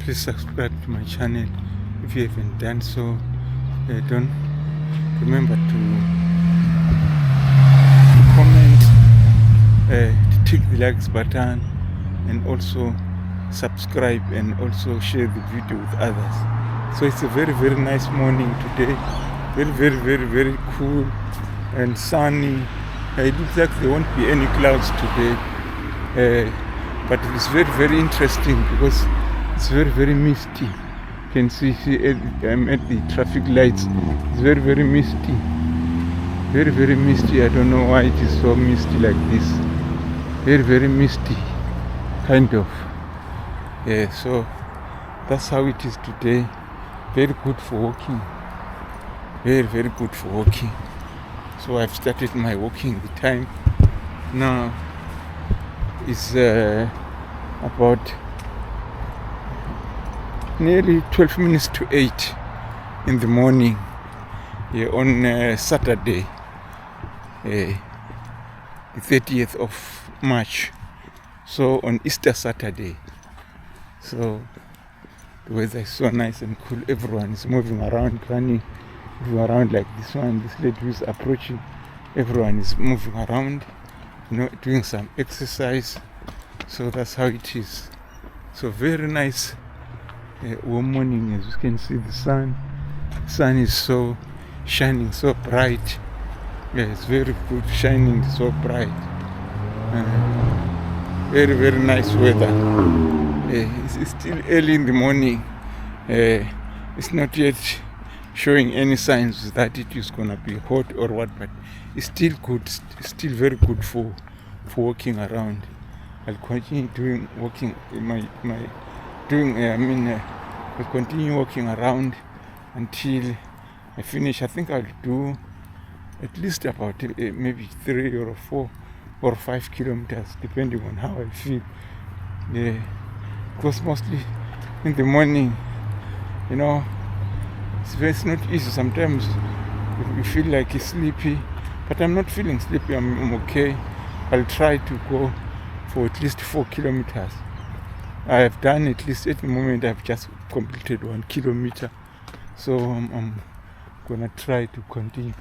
please subscribe to my channel if you haven't done so. Don't remember to comment, to tick the likes button, and also subscribe, and also share the video with others. So it's a very, very nice morning today. Very, very, very, very cool and sunny. It looks like there won't be any clouds today, but it's very, very interesting because it's very, very misty. You can see I'm at the traffic lights. It's very, very misty. Very, very misty. I don't know why it is so misty like this. Very, very misty, kind of. So that's how it is today. Very good for walking. Very, very good for walking. So I've started my walking. The time now is about nearly 12 minutes to 8 in the morning, on Saturday, the 30th of March. So on Easter Saturday. So the weather is so nice and cool. Everyone is moving around, running around like this one. This lady who is approaching, everyone is moving around, doing some exercise. So that's how it is. So very nice warm morning. As you can see, the sun is so shining, so bright. It's very good, shining so bright. Very, very nice weather. It's still early in the morning. It's not yet showing any signs that it is gonna be hot or what, but it's still good. It's still very good for walking around. I'll continue I'll continue walking around until I finish. I think I'll do at least about maybe 3 or 4 or 5 kilometers, depending on how I feel. Because mostly in the morning, it's not easy. Sometimes you feel like you're sleepy, but I'm not feeling sleepy. I'm okay. I'll try to go for at least 4 kilometers. I have done at least, at the moment I've just completed 1 kilometer. So I'm gonna try to continue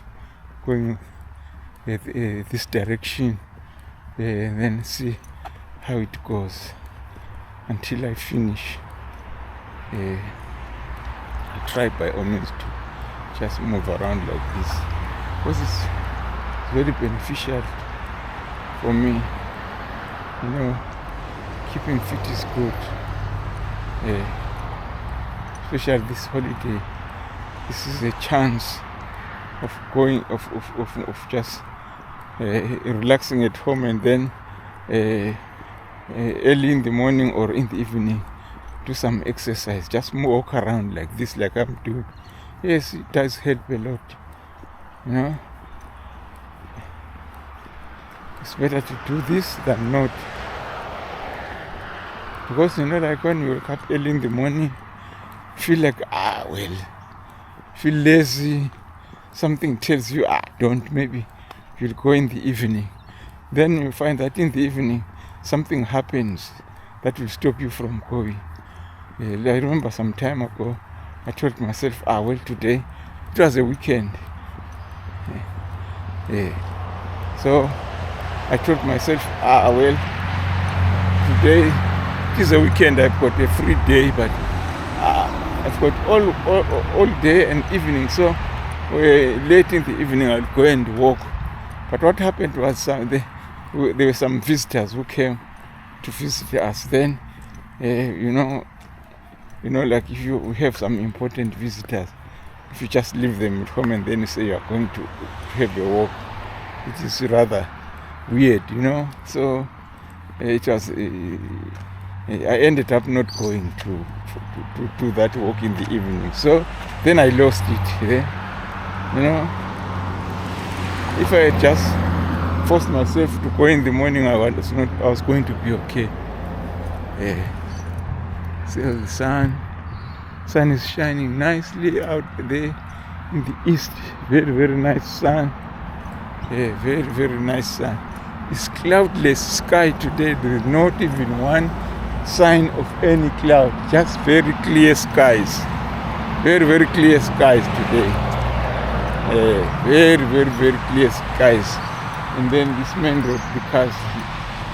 going this direction, and then see how it goes until I finish. I'll try by all means to just move around like this, because it's very beneficial for me. Keeping fit is good, especially this holiday. This is a chance of going, of just relaxing at home, and then early in the morning or in the evening do some exercise. Just walk around like this, like I'm doing. Yes, it does help a lot. It's better to do this than not. Because like when you wake up early in the morning, feel like feel lazy. Something tells you don't. Maybe you'll go in the evening. Then you find that in the evening something happens that will stop you from going. I remember some time ago I told myself, today it was a weekend. So I told myself, today it is a weekend. I've got a free day, but I've got all day and evening. So late in the evening I'll go and walk. But what happened was there were some visitors who came to visit us. Then like if you have some important visitors, if you just leave them at home and then you say you are going to have a walk, it is rather weird, So it was. I ended up not going to that walk in the evening. So then I lost it. If I had just forced myself to go in the morning, I was going to be okay. So the sun is shining nicely out there in the east. Very, very nice sun. Very, very nice sun. It's cloudless sky today. There is not even one sign of any cloud, just very clear skies, very, very clear skies today. Very, very, very clear skies. And then this main road, the cars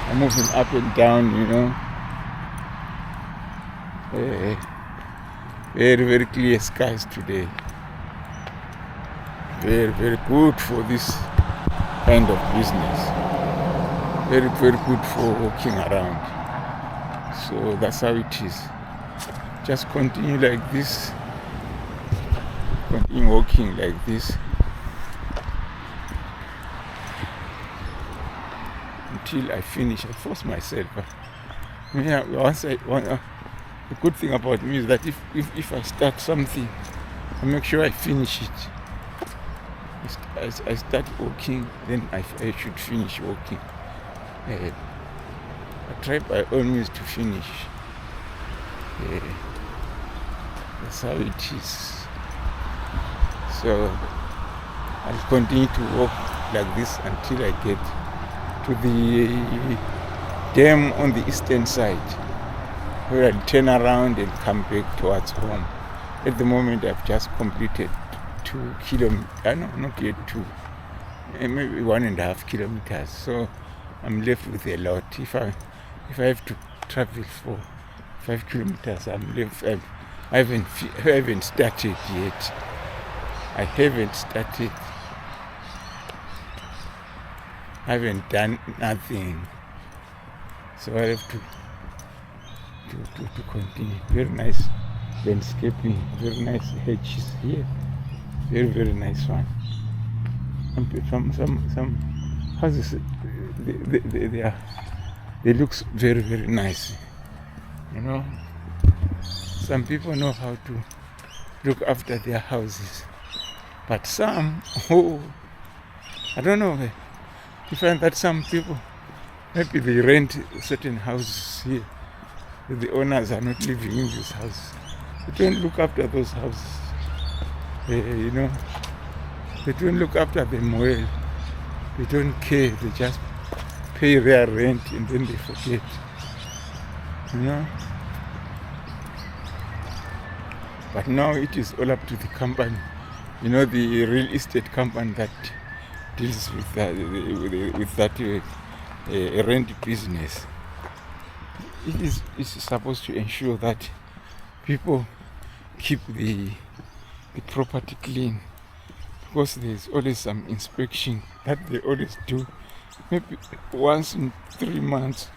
are moving up and down, you know. Very, very clear skies today. Very, very good for this kind of business. Very, very good for walking around. So that's how it is. Just continue like this. Continue walking like this until I finish. I force myself. Yeah, the good thing about me is that if I start something, I make sure I finish it. I start walking, then I should finish walking. I try by all means to finish. That's how it is. So I'll continue to walk like this until I get to the dam on the eastern side, where I'll turn around and come back towards home. At the moment, I've just completed 2 kilometers. No, not yet 2. Maybe 1.5 kilometers. So I'm left with a lot. If I have to travel for 5 kilometers, I'm left. I haven't started yet. I haven't started. I haven't done nothing. So I have to continue. Very nice landscaping, very nice hedges here. Very, very nice one. Some houses, they look very, very nice. You know, some people know how to look after their houses, but some, I don't know. You find that some people, maybe they rent certain houses here. The owners are not living in this house. They don't look after those houses. You know, they don't look after them well. They don't care. They just pay their rent and then they forget. You know. But now it is all up to the company. You know, the real estate company that deals with that rent business. It is supposed to ensure that people keep the property clean, because there's always some inspection that they always do, maybe once in 3 months.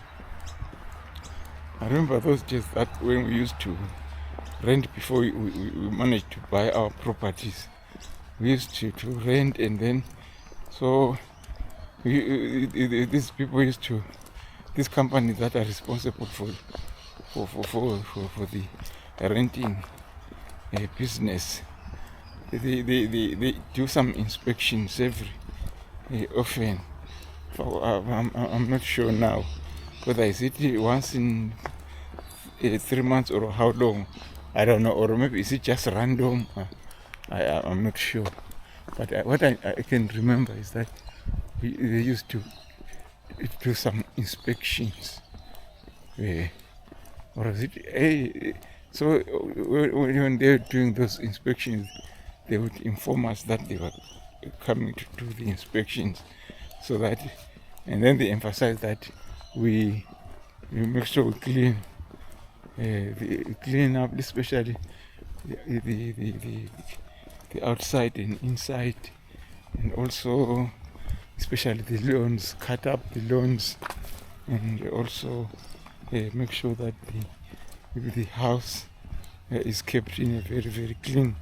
I remember those days that when we used to rent before we managed to buy our properties. We used to rent, and then so these people used to, these companies that are responsible for the renting business, they do some inspections every often. I'm not sure now whether is it once in 3 months or how long. I don't know, or maybe is it just random. I'm not sure. But what I can remember is that they used to do some inspections. Or is it? So when they were doing those inspections, they would inform us that they were coming to do the inspections, so that, and then they emphasize that we make sure we clean up, especially the outside and inside, and also especially the lawns, cut up the lawns, and also make sure that the house is kept in a very, very clean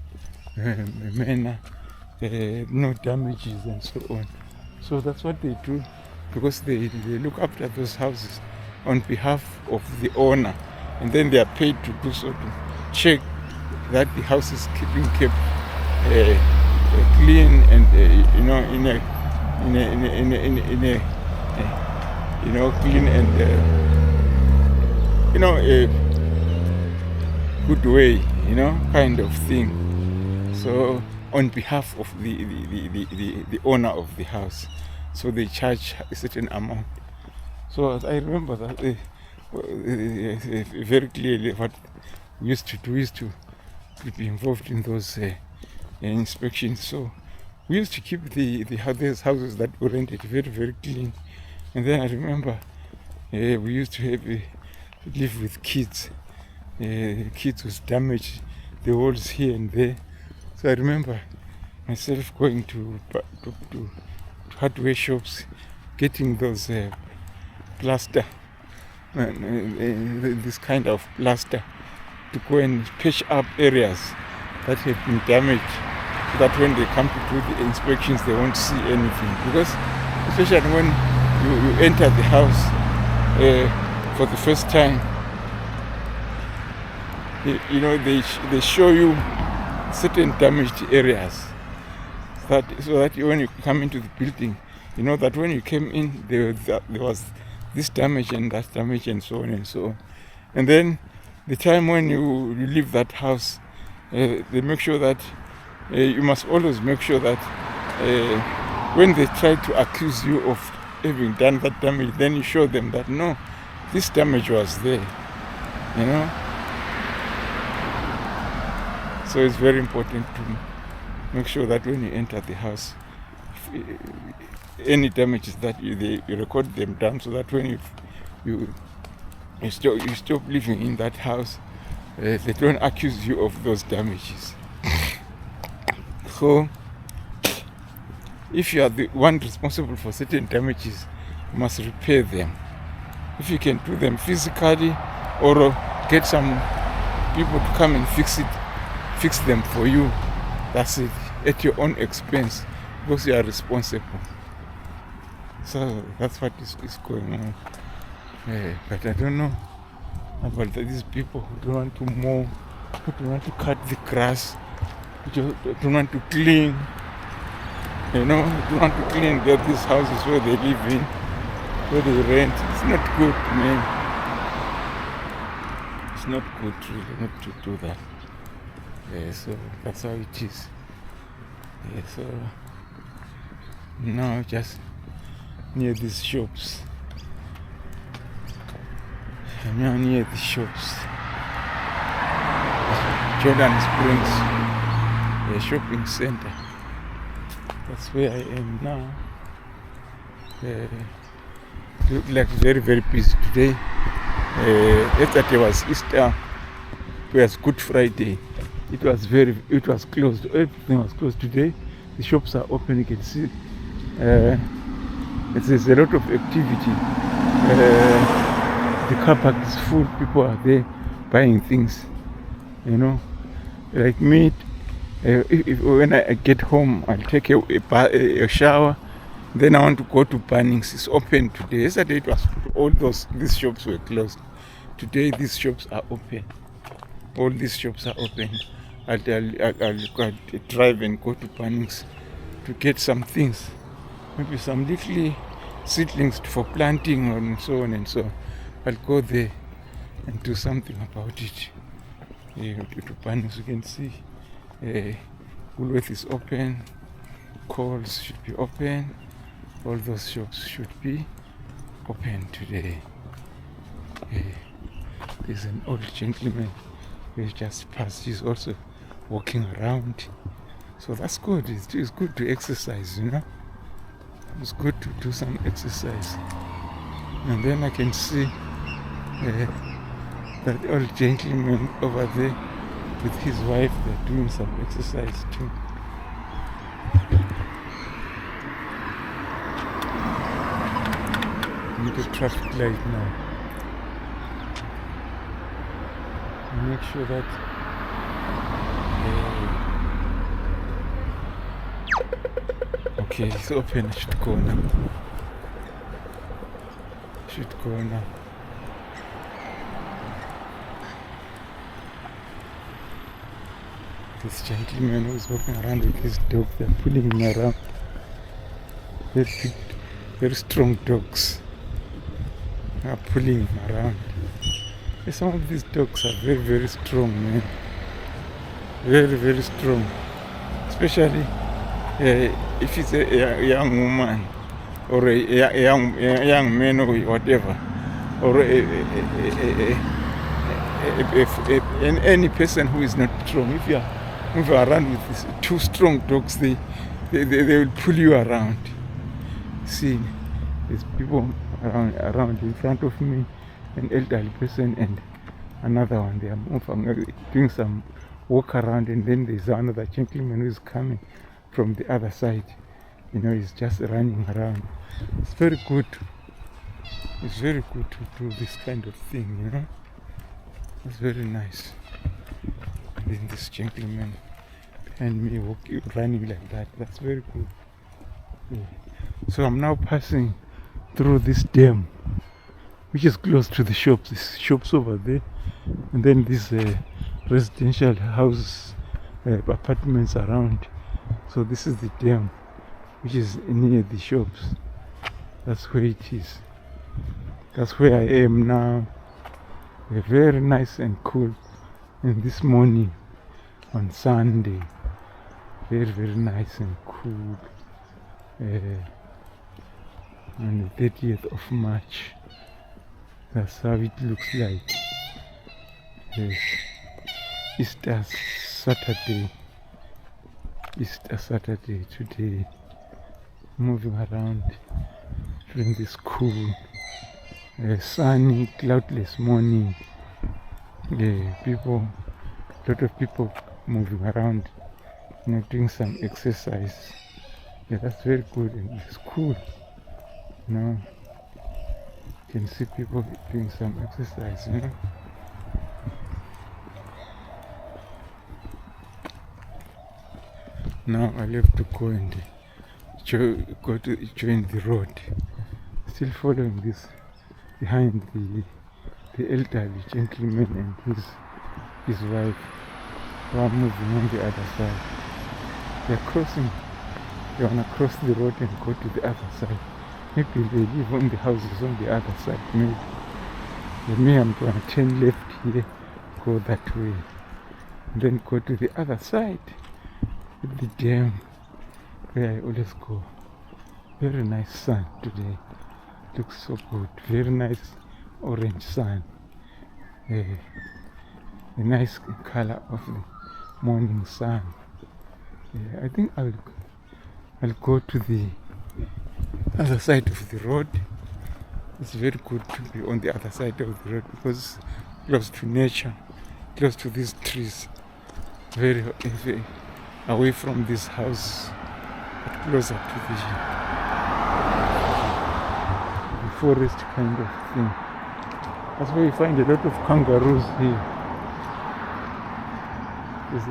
manner, no damages and so on. So that's what they do, because they look after those houses on behalf of the owner, and then they are paid to do so, to check that the house is kept clean and in a clean and a good way, kind of thing. So on behalf of the owner of the house, so they charge a certain amount. So I remember that very clearly what we used to do. We used to be involved in those inspections. So we used to keep the houses that were rented very, very clean. And then I remember we used to live with kids. Kids was damaged the walls here and there. So I remember myself going to hardware shops, getting those plaster, this kind of plaster, to go and patch up areas that have been damaged, so that when they come to do the inspections they won't see anything. Because especially when you enter the house for the first time, they show you certain damaged areas, so that when you come into the building, you know that when you came in there was this damage and that damage and so on and so on. And then the time when you leave that house, they make sure that you must always make sure that when they try to accuse you of having done that damage, then you show them that no, this damage was there, you know. So it's very important to make sure that when you enter the house, any damages that you record them down, so that when you stop living in that house, they don't accuse you of those damages. So if you are the one responsible for certain damages, you must repair them. If you can do them physically, or get some people to come and fix them for you, that's it, at your own expense, because you are responsible. So that's what is going on. But I don't know about these people who don't want to mow, who don't want to cut the grass, who don't want to clean, who don't want to clean these houses where they live in, where they rent. It's not good, man. It's not good really not to do that. So that's how it is. So now just near these shops. I'm now near the shops. Jordan Springs, a shopping center. That's where I am now. Look like very, very busy today. Yesterday was Easter. It was Good Friday. It was closed. Everything was closed. Today the shops are open. You can see there's a lot of activity. The car park is full. People are there buying things. Like me, when I get home, I'll take a shower. Then I want to go to Bunnings. It's open today. Yesterday it was these shops were closed. Today these shops are open. All these shops are open. I'll drive and go to Bunnings to get some things, maybe some little seedlings for planting and so on and so on. I'll go there and do something about it. To Bunnings, you can see Woolworth is open, Coles should be open, all those shops should be open today. There's an old gentleman who just passed. He's also walking around, so that's good. It's good to exercise, It's good to do some exercise. And then I can see that old gentleman over there with his wife. They're doing some exercise too. Need a traffic light now. Make sure that okay, it's open. I should go now. This gentleman who's walking around with his dog, they're pulling him around. Very big, very strong dogs are pulling him around. Some of these dogs are very, very strong, man. Very, very strong. Especially if it's a young woman or a young man or whatever. or any person who is not strong. If you are around with these two strong dogs, they will pull you around. See, there's people around in front of me, an elderly person and another one. They are moving, doing some walk around, and then there's another gentleman who is coming from the other side. You know, he's just running around. It's very good. It's very good to do this kind of thing, you know. It's very nice. And then this gentleman behind me walking, running like that. That's very good. Yeah. So I'm now passing through this dam, which is close to the shops. There's shops over there, and then these residential houses, apartments around. So this is the dam, which is near the shops. That's where it is. That's where I am now. Very nice and cool. And this morning on Sunday, very nice and cool. On the 30th of March. That's how it looks like. Easter Saturday. Easter Saturday today. Moving around during this cool, sunny, cloudless morning. People, a lot of people moving around, you know, doing some exercise. Yeah, that's very good and it's cool. You know, you can see people doing some exercise, you know. Now I'll have to go and go to join the road. Still following this behind the elderly gentleman and his wife, who are moving on the other side. They're crossing. They wanna cross the road and go to the other side. Maybe they live on the houses on the other side. Maybe I'm gonna turn left here, go that way, and then go to the other side. With the dam where I always go. Very nice sun today. Looks so good. Very nice orange sun. The nice color of the morning sun. I think I'll go to the other side of the road. It's very good to be on the other side of the road because it's close to nature, close to these trees. Very away from this house, but closer to the forest kind of thing. That's where you find a lot of kangaroos here. There's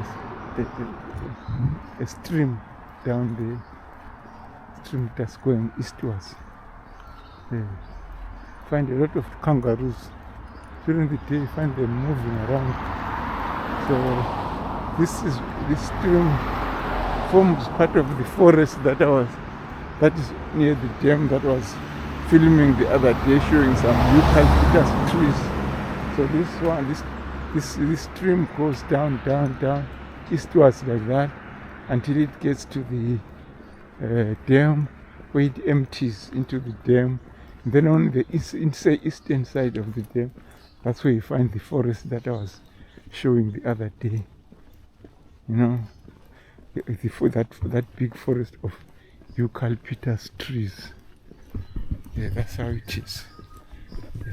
a stream down there, stream that's going eastwards. Find a lot of kangaroos. During the day you find them moving around. So this stream forms part of the forest that is near the dam that was filming the other day, showing some eucalyptus trees. So this stream goes down eastwards like that until it gets to the dam, where it empties into the dam. And then on the eastern side of the dam, that's where you find the forest that I was showing the other day. You know, that big forest of eucalyptus trees. Yeah, that's how it is.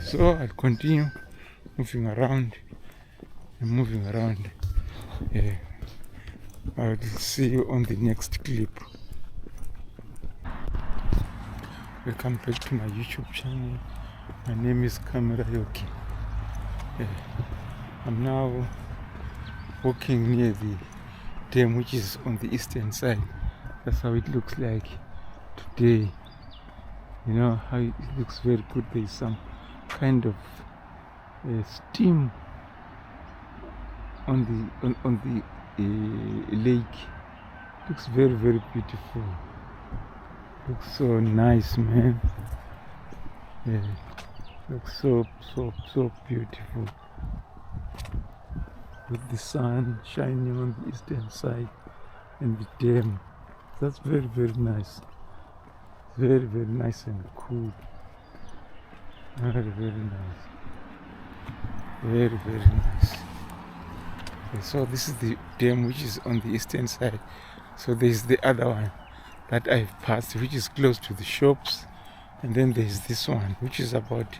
So I'll continue moving around and moving around. Yeah. I'll see you on the next clip. Welcome back to my YouTube channel. My name is Camera Yoki. Yeah. I'm now walking near the dam, which is on the eastern side. That's how it looks like today. You know how it looks very good. There is some kind of steam on the lake. Looks very beautiful. Looks so nice, man. Yeah, looks so beautiful. With the sun shining on the eastern side and the dam. That's very nice. Very nice and cool. Very, very nice. Very, very nice. Okay, so this is the dam which is on the eastern side. So there's the other one that I've passed, which is close to the shops. And then there's this one, which is about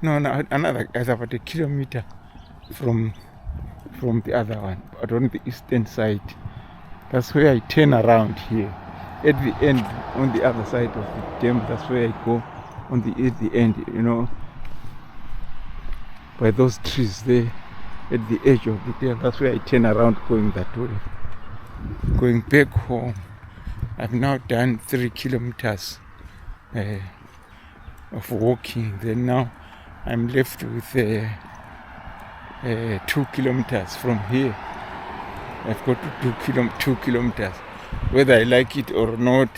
another is about a kilometer from the other one, but on the eastern side. That's where I turn around here. At the end, on the other side of the dam, that's where I go at the end, by those trees there, at the edge of the dam. That's where I turn around going that way. Going back home, I've now done 3 kilometers of walking. Then now I'm left with 2 kilometers from here. I've got to do 2 kilometers. Whether I like it or not,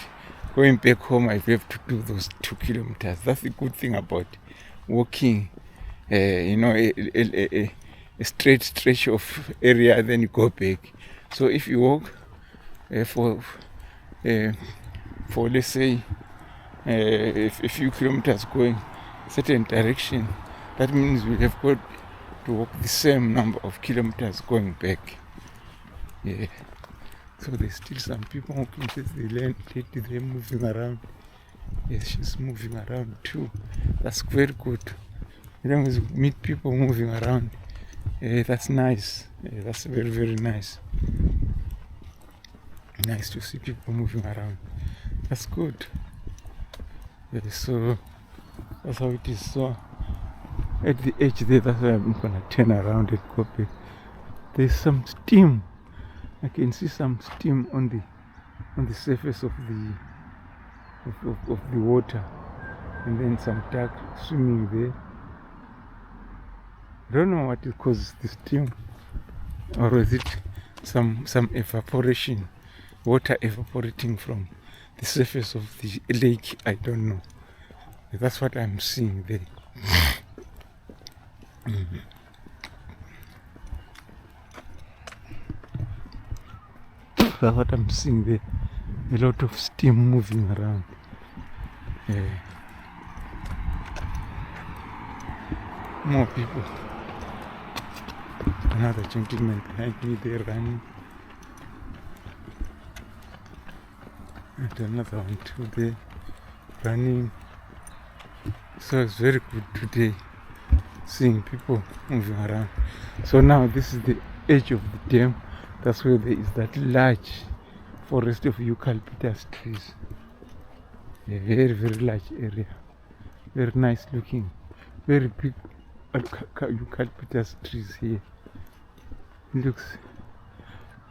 going back home, I have to do those 2 kilometers. That's the good thing about walking, a straight stretch of area, then you go back. So if you walk for let's say a few kilometers going a certain direction, that means we have got to walk the same number of kilometers going back. Yeah. So there's still some people walking. The lady, they're moving around. Yes, she's moving around too. That's very good. You know, meet people moving around. That's nice. That's very, very nice. Nice to see people moving around. That's good. So that's how it is. So at the edge there, that's why I'm gonna turn around and go back. There's some steam. I can see some steam on the surface of the water, and then some duck swimming there. I don't know what it causes the steam, or is it some evaporation, water evaporating from the surface of the lake? I don't know. That's what I'm seeing there. That's what I'm seeing there. A lot of steam moving around. More people. Another gentleman behind me there running. And another one too there running. So it's very good today seeing people moving around. So now this is the edge of the dam. That's where there is that large forest of eucalyptus trees. A very, very large area. Very nice looking. Very big eucalyptus trees here. It looks.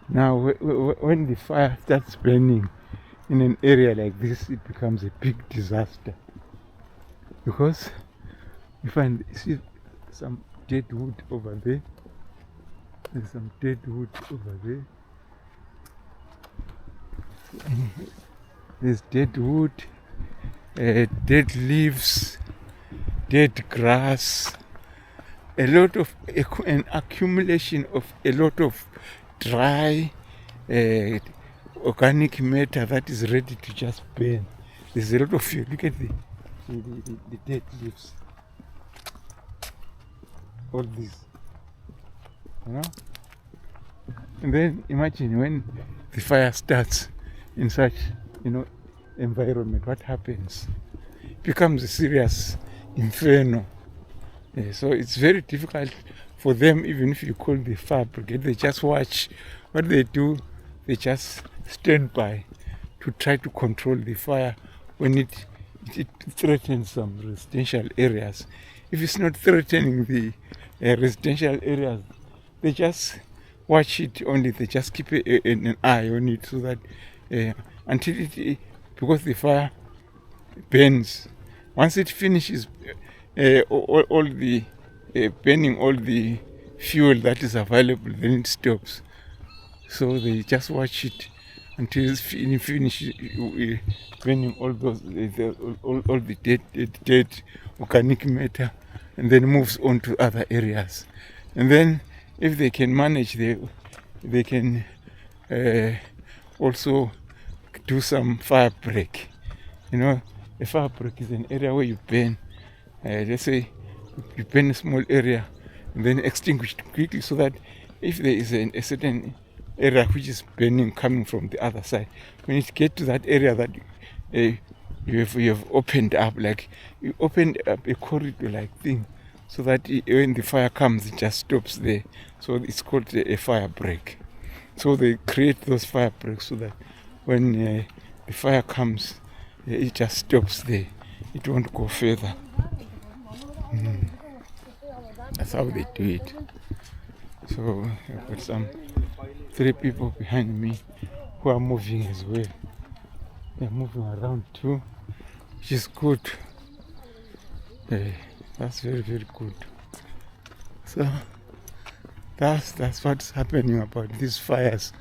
Now when the fire starts burning in an area like this, it becomes a big disaster. Because you see some dead wood over there. There's some dead wood over there. There's dead wood, dead leaves, dead grass, an accumulation of a lot of dry organic matter that is ready to just burn. There's a lot of fuel. Look at the dead leaves. All these. And then imagine when the fire starts in such environment, what happens? It becomes a serious inferno. So it's very difficult for them, even if you call the fire brigade. They just watch. What they do, they just stand by to try to control the fire when it threatens some residential areas. If it's not threatening the residential areas, they just watch it only. They just keep an eye on it, so that until because the fire burns. Once it finishes all the burning all the fuel that is available, then it stops. So they just watch it until it finishes burning all those all the dead organic matter, and then moves on to other areas. And then if they can manage, they can also do some fire break. A fire break is an area where you burn. Let's say you burn a small area and then extinguish it quickly, so that if there is a certain area which is burning coming from the other side, when it gets to that area that you have opened up, like you opened up a corridor like thing, so that when the fire comes, it just stops there. So it's called a fire break. So they create those fire breaks so that when the fire comes, it just stops there. It won't go further. That's how they do it. So I've got some 3 people behind me who are moving as well. They're moving around too, which is good. That's very, very good. So that's what's happening about these fires.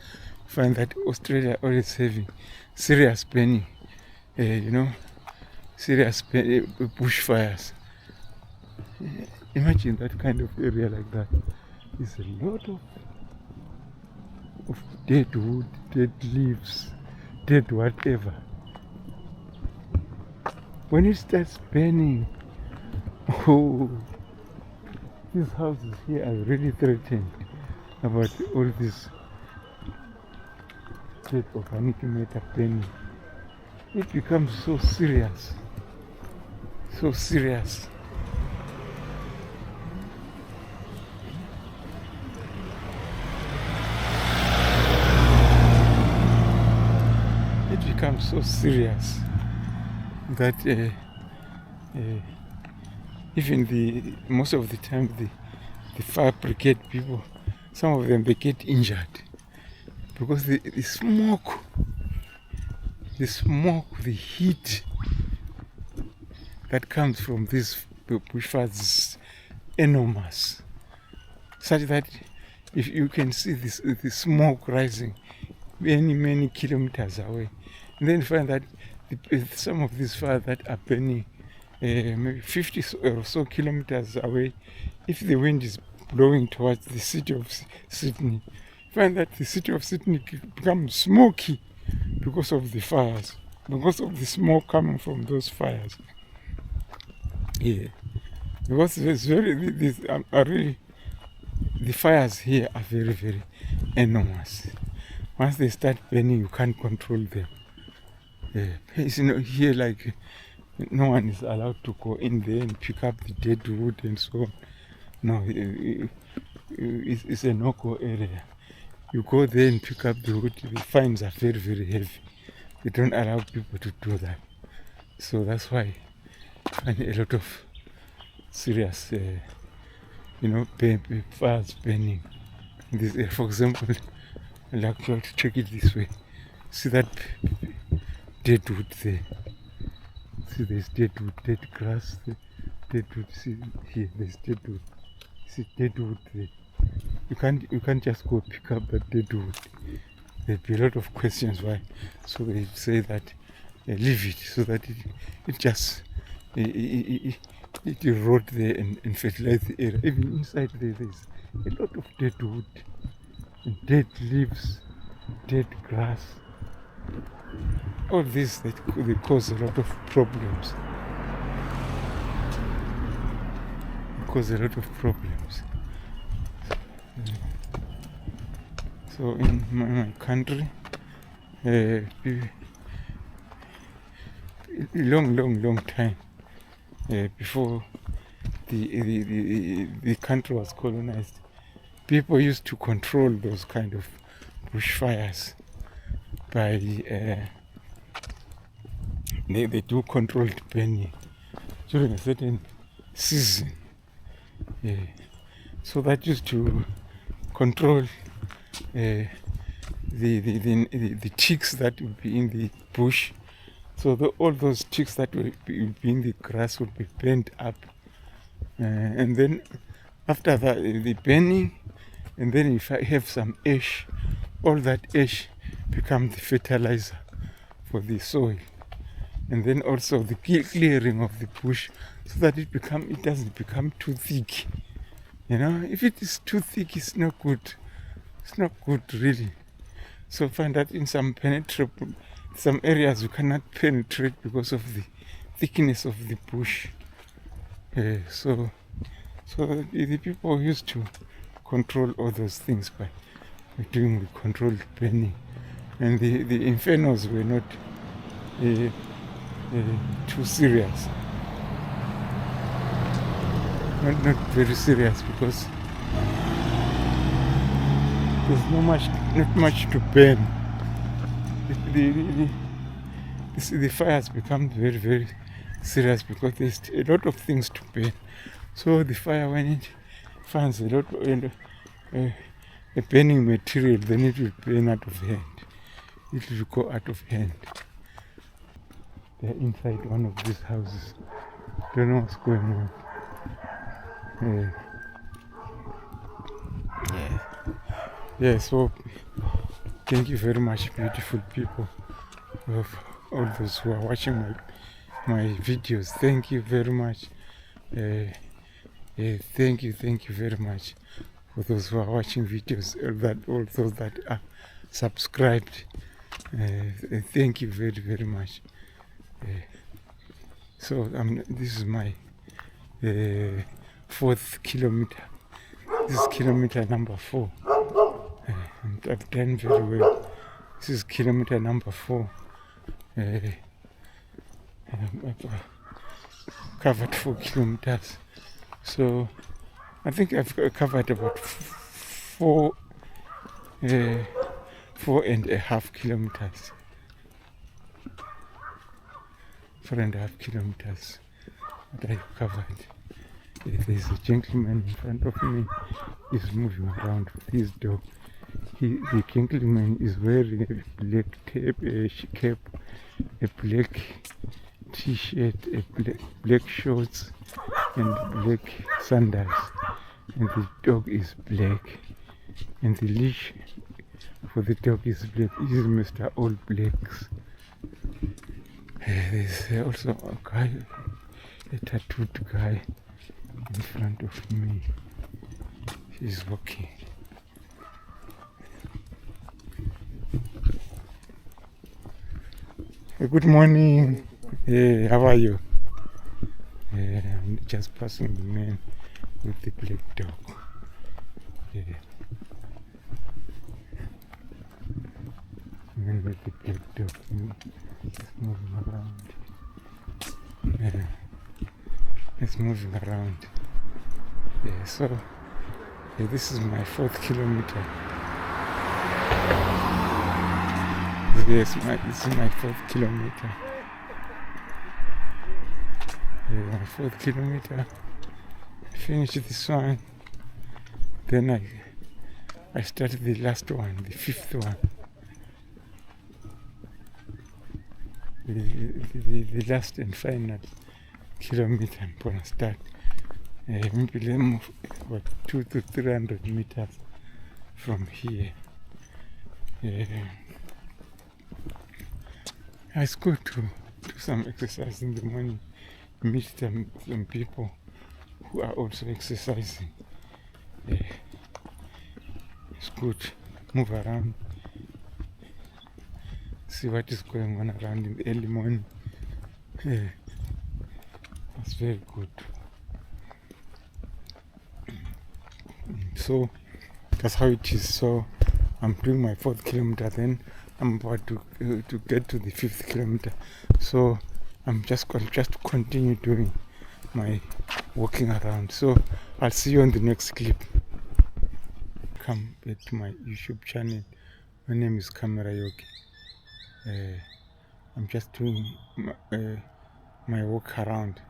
You find that Australia always having serious burning, serious bushfires. Imagine that kind of area like that. There's a lot of dead wood, dead leaves, dead whatever. When it starts burning, these houses here are really threatened about all this dead organic matter burning. It becomes so serious. So serious. It becomes so serious that even most of the time the fire brigade people, some of them, they get injured because the smoke, the heat that comes from these bushfires is enormous, such that if you can see the smoke rising many kilometers away, and then find that some of these fires that are burning maybe 50 or so kilometers away, if the wind is blowing towards the city of Sydney, find that the city of Sydney becomes smoky because of the fires, because of the smoke coming from those fires. Yeah, because the fires here are very, very enormous. Once they start burning, you can't control them. Here, like, no one is allowed to go in there and pick up the dead wood and so on. No, it's a no-go area. You go there and pick up the wood, the fines are very, very heavy. They don't allow people to do that. So that's why I find a lot of serious, fires burning in this area. For example, I'd like you to check it this way. See that dead wood there? See, there's dead wood, dead grass, dead wood. See here, there's dead wood. See dead wood there. You can't just go pick up that dead wood. There'll be a lot of questions why. So they say that leave it, so that it just it erode there and fertilize the area. Even inside there's a lot of dead wood, and dead leaves, dead grass. All this they cause a lot of problems. So in my country, long time before the country was colonized, people used to control those kind of bushfires by they do controlled burning during a certain season. So that used to control the ticks that would be in the bush. So all those ticks that will be in the grass would be burnt up, and then after that the burning, and then if I have some ash, all that ash becomes the fertilizer for the soil, and then also the clearing of the bush so that it doesn't become too thick. If it is too thick, it's not good. It's not good really. So find that in some areas you cannot penetrate because of thickness of the bush. So the people used to control all those things by doing the controlled burning, and the infernos were not too serious, not very serious, because there's not much to burn. The fires become very, very serious because there's a lot of things to burn. So the fire, when it finds a lot of a burning material, then it will burn out of hand. It will go out of hand. They're inside one of these houses. Don't know what's going on. So thank you very much, beautiful people, of all those who are watching my videos. Thank you very much. Thank you very much for those who are watching videos, all those that are subscribed. Thank you very, very much. So this is my 4th kilometer. This is kilometer number 4. And I've done very well. This is kilometer number 4. I've covered 4 kilometers. So I think I've covered about 4.5 kilometers. 4.5 kilometers that I've covered. There's a gentleman in front of me. He's moving around with his dog. The gentleman is wearing a black cap, a black t-shirt, a black shorts, and black sandals. And the dog is black. And the leash for the dog is black. This is Mr. All Blacks. There's also a guy, a tattooed guy in front of me. He's walking. Good morning. How are you? I'm just passing the man with the black dog. Man with the black dog is moving around. It's moving around. So this is my 4th kilometer. This is my 4th kilometer. My 4th kilometer. Finish this one. Then I started the last one, the 5th one. The last and final kilometer I'm gonna start. Maybe let's move about 200 to 300 meters from here. It's good to do some exercise in the morning, meet some people who are also exercising. It's good, move around, see what is going on around in the early morning. That's very good. So that's how it is. So I'm doing my 4th kilometer, then I'm about to get to the 5th kilometer. So I'm just going to continue doing my walking around. So I'll see you on the next clip. Come back to my YouTube channel. My name is Camera Yogi. I'm just doing my walk around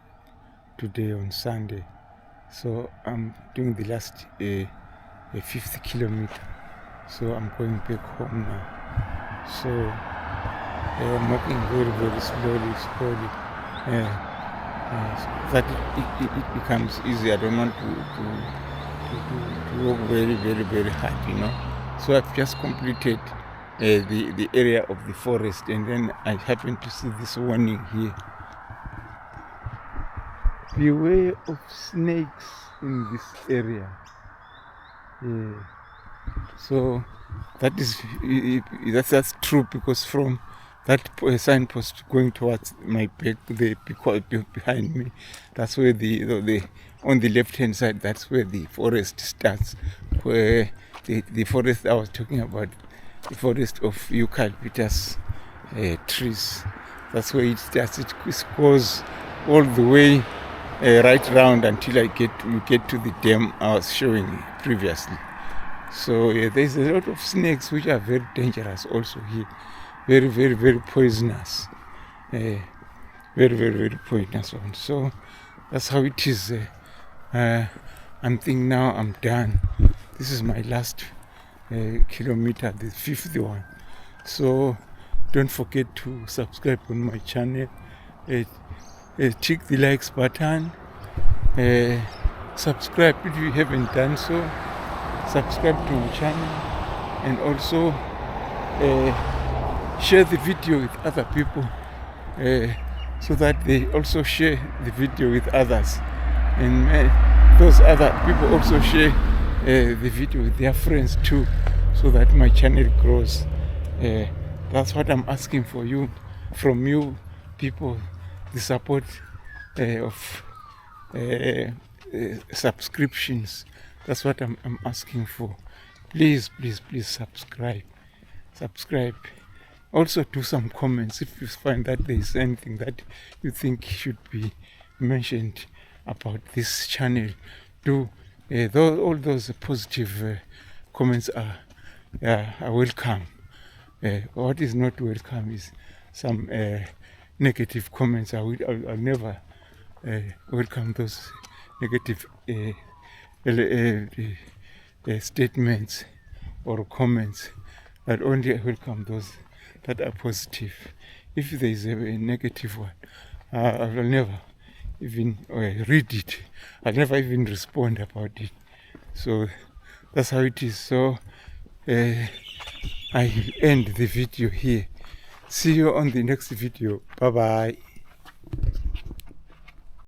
today on Sunday. So I'm doing the last 5th kilometer. So I'm going back home now. So I'm walking very, very slowly, so that it becomes easy. I don't want to walk very, very, very hard, you know. So I've just completed the area of the forest, and then I happen to see this warning here. Beware of snakes in this area. So that's true, because from that signpost going towards my back, behind me, that's where the on the left hand side, that's where the forest starts, where the forest I was talking about, the forest of eucalyptus trees. That's where it starts. It goes all the way right round until you get to the dam I was showing you previously. So there's a lot of snakes which are very dangerous also here. Very, very, very poisonous. Very, very, very poisonous one. So that's how it is. I'm thinking now I'm done. This is my last kilometer, the 5th one. So don't forget to subscribe on my channel. Tick the likes button. Subscribe if you haven't done so. Subscribe to my channel, and also share the video with other people so that they also share the video with others, and those other people also share the video with their friends too, so that my channel grows. That's what I'm asking from you people, the support of subscriptions. That's what I'm asking for. Please, please, please subscribe. Also do some comments if you find that there is anything that you think should be mentioned about this channel. Do all those positive comments are welcome. What is not welcome is some negative comments. I'll never welcome those negative statements or comments. But only welcome those that are positive. If there is a negative one, I will never even read it. I'll never even respond about it. So that's how it is. So I end the video here. See you on the next video. Bye bye.